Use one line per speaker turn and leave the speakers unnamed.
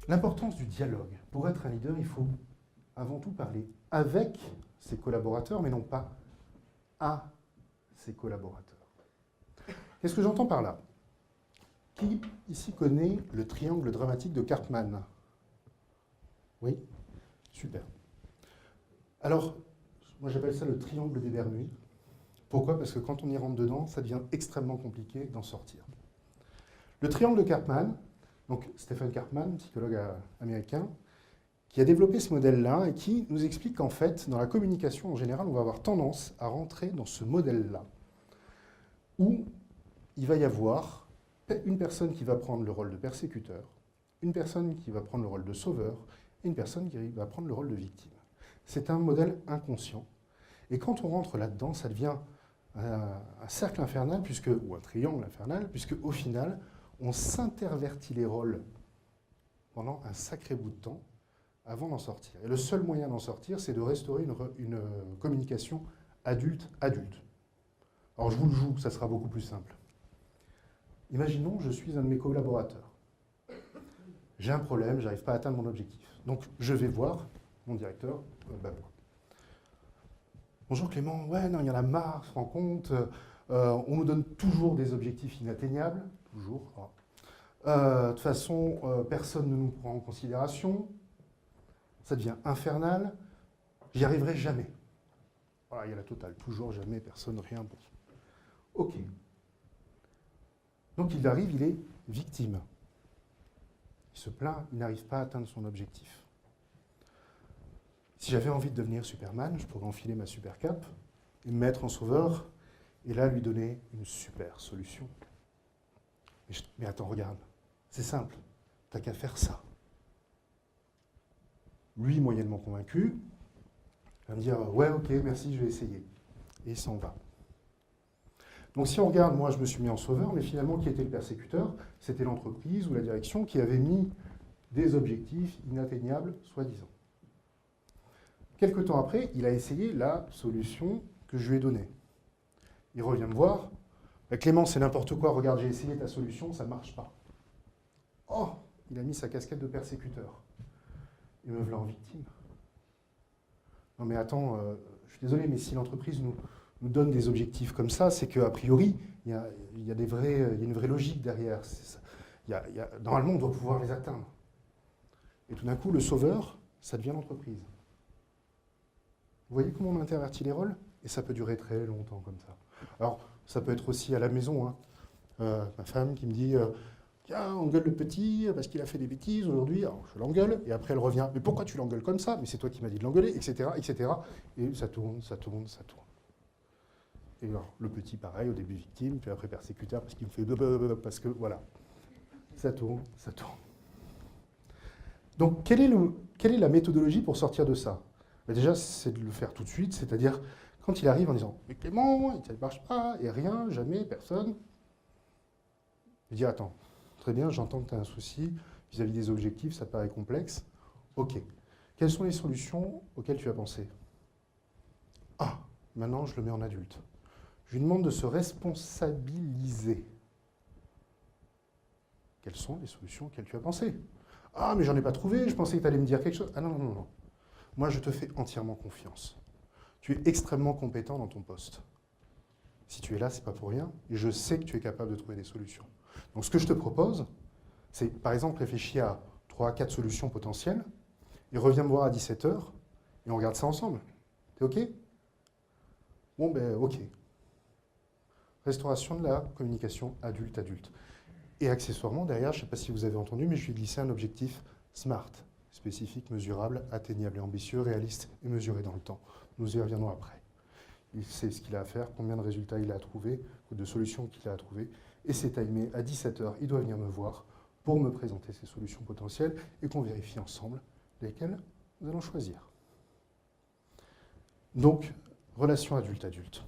L'importance du dialogue. Pour être un leader, il faut avant tout parler avec ses collaborateurs, mais non pas à ses collaborateurs. Qu'est-ce que j'entends par là? Qui ici connaît le triangle dramatique de Karpman? Oui? Super. Alors, moi j'appelle ça le triangle des Bermudes. Pourquoi? Parce que quand on y rentre dedans, ça devient extrêmement compliqué d'en sortir. Le triangle de Karpman, donc Stephen Karpman, psychologue américain, qui a développé ce modèle-là et qui nous explique qu'en fait, dans la communication en général, on va avoir tendance à rentrer dans ce modèle-là, où il va y avoir une personne qui va prendre le rôle de persécuteur, une personne qui va prendre le rôle de sauveur, et une personne qui va prendre le rôle de victime. C'est un modèle inconscient. Et quand on rentre là-dedans, ça devient un cercle infernal, ou un triangle infernal, puisque au final, on s'intervertit les rôles pendant un sacré bout de temps avant d'en sortir. Et le seul moyen d'en sortir, c'est de restaurer une communication adulte-adulte. Alors je vous le joue, ça sera beaucoup plus simple. Imaginons, je suis un de mes collaborateurs. J'ai un problème, j'arrive pas à atteindre mon objectif. Donc je vais voir mon directeur. Bonjour Clément, ouais, non, il y en a marre, se rend compte. On nous donne toujours des objectifs inatteignables. Toujours. De toute façon, personne ne nous prend en considération. Ça devient infernal. J'y arriverai jamais. Voilà, il y a la totale. Toujours, jamais, personne, rien. Bon. Ok. Donc il arrive, il est victime. Il se plaint, il n'arrive pas à atteindre son objectif. Si j'avais envie de devenir Superman, je pourrais enfiler ma super cape et me mettre en sauveur et là lui donner une super solution. Mais attends, regarde, c'est simple, t'as qu'à faire ça. Lui, moyennement convaincu, va me dire « ouais, ok, merci, je vais essayer ». Et il s'en va. Donc si on regarde, moi je me suis mis en sauveur, mais finalement qui était le persécuteur? C'était l'entreprise ou la direction qui avait mis des objectifs inatteignables, soi-disant. Quelque temps après, il a essayé la solution que je lui ai donnée. Il revient me voir. Clément, c'est n'importe quoi, regarde, j'ai essayé ta solution, ça ne marche pas. Oh, il a mis sa casquette de persécuteur. Il me voilà en victime. Non mais attends, je suis désolé, mais si l'entreprise nous donne des objectifs comme ça, c'est qu'a priori, il y a une vraie logique derrière. Normalement, on doit pouvoir les atteindre. Et tout d'un coup, le sauveur, ça devient l'entreprise. Vous voyez comment on intervertit les rôles? Et ça peut durer très longtemps comme ça. Alors, ça peut être aussi à la maison. Ma femme qui me dit tiens, engueule le petit parce qu'il a fait des bêtises aujourd'hui. Alors, je l'engueule, et après elle revient mais pourquoi tu l'engueules comme ça? Mais c'est toi qui m'as dit de l'engueuler, etc., etc. Et ça tourne, ça tourne, ça tourne. Et alors, le petit, pareil, au début victime, puis après persécuteur parce qu'il me fait parce que voilà. Ça tourne, ça tourne. Donc, quelle est la méthodologie pour sortir de ça? Déjà, c'est de le faire tout de suite, c'est-à-dire quand il arrive en disant « Mais Clément, ça ne marche pas, et rien, jamais, personne », je dis « Attends, très bien, j'entends que tu as un souci vis-à-vis des objectifs, ça te paraît complexe. Ok, quelles sont les solutions auxquelles tu as pensé? Ah, maintenant je le mets en adulte. Je lui demande de se responsabiliser. Quelles sont les solutions auxquelles tu as pensé? Ah, mais j'en ai pas trouvé, je pensais que tu allais me dire quelque chose. Ah non, non, non, non. Moi, je te fais entièrement confiance. Tu es extrêmement compétent dans ton poste. Si tu es là, ce n'est pas pour rien, et je sais que tu es capable de trouver des solutions. Donc ce que je te propose, c'est par exemple réfléchir à 3 à 4 solutions potentielles, et reviens me voir à 17h, et on regarde ça ensemble. T'es OK? Bon, ben OK. Restauration de la communication adulte-adulte. Et accessoirement, derrière, je ne sais pas si vous avez entendu, mais je lui ai glissé un objectif SMART. Spécifique, mesurable, atteignable et ambitieux, réaliste et mesuré dans le temps. Nous y reviendrons après. Il sait ce qu'il a à faire, combien de résultats il a à trouver, ou de solutions qu'il a à trouver, et c'est timé à 17h, il doit venir me voir pour me présenter ses solutions potentielles et qu'on vérifie ensemble lesquelles nous allons choisir. Donc, relation adulte-adulte.